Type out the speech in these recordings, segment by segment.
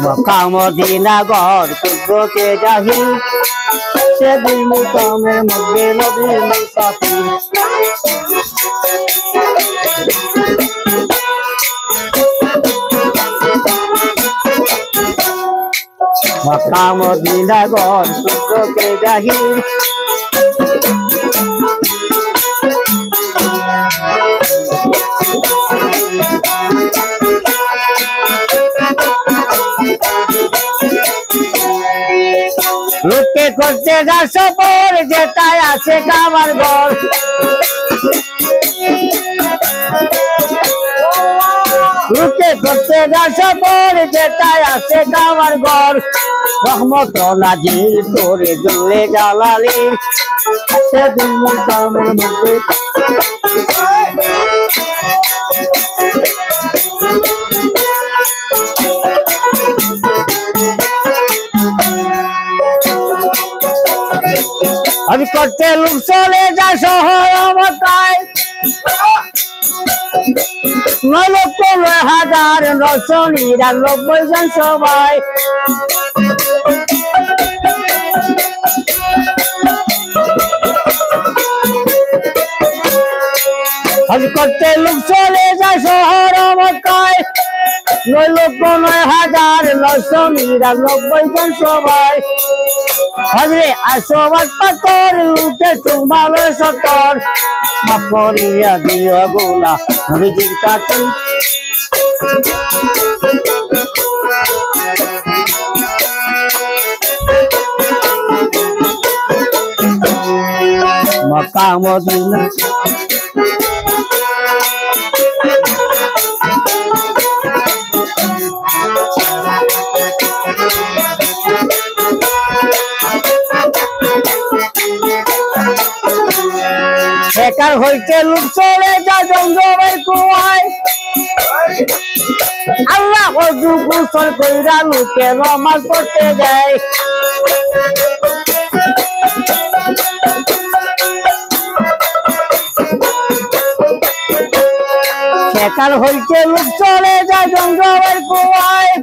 Mecca Medina ঘর কুদরতে জাহির সেদিন মুকামের মধ্যে নবীর মুসাফির মক্কা মদিনা ঘর কুদরতে জাহির লুটে করতে যা সফর যেটাই আছে কামার ঘর লুটে করতে যা সফর যেটাই আছে কামার ঘর রহমত নাজিল করে জলে জালালি সেদিন মুকামের মধ্যে আমি করতে লোক চলে যা শহর মক্কায় 9,999 জন সবাই আমি করতে লোক চলে যা শহর মক্কায় 9,999 জন সবাই হজরে আসবাদ পাথর উঠে তোমার সতর মাফরিয়া দিও গোলা নবীজির কাছে মক্কা মদিনা বেকার হইতে লোক চলে যা জঙ্গলের কুয়ায় আল্লাহ ওযু গোসল কইরা লোকে নামাজ পড়তে যায় বেকার হইতে লোক চলে যা জঙ্গলের কুয়ায়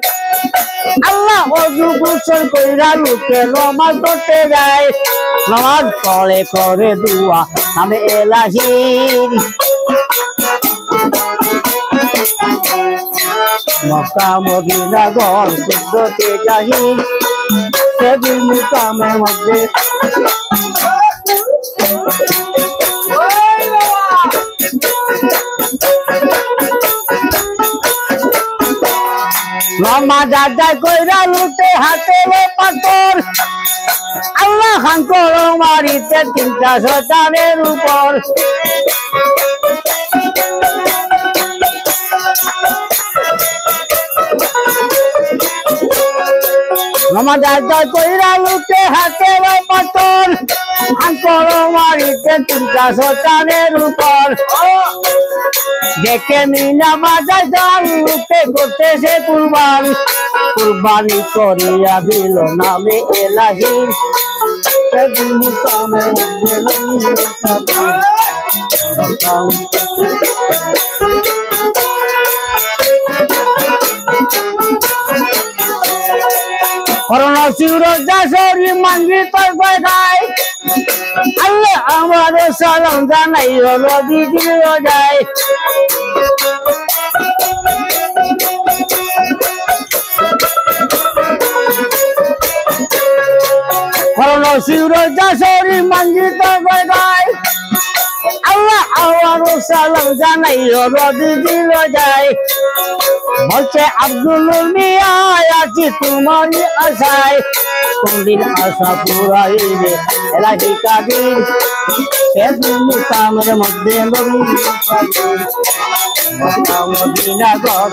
আল্লাহ ওযু গোসল কইরা লোকে নামাজ পড়তে যায় নামাজ পড়ে করে দুয়া আমি এলাহির মক্কা মদিনা ঘর কুদরতে জাহির সেদিন মুকামের মধ্যে নামাজ আদায় কইরা লুটে হাতে পাথর আল্লাহ খান করো মারিতে 3টা শয়তানের উপর নামাজ আদায় কইরা লুটে হাতে পাথর খান করো মারিতে 3টা শয়তানের উপর দেখে মিনা বাজার জাল লুটে করতেছে কুরবানি করিয়া দিল নামে এলাহির সেদিন মুকামের করোনা শিউর দাসরি মাঙ্গি তোর গায় আল্লাহ আমাদের সালাম জানাই হলো দিদির যায় করোনা শিউর দাসরি মাঙ্গি তোর গায় আল্লাহ আমাদের সালাম জানাই হলো দিদির যায় বলছে আব্দুল মিয়া আছি তোমারই আশায় কোনদিন আশা পুরাইবে এলাহি কাদির সেদিন মুকামের মধ্যে নবীর মুসাফির মক্কা মদিনা ঘর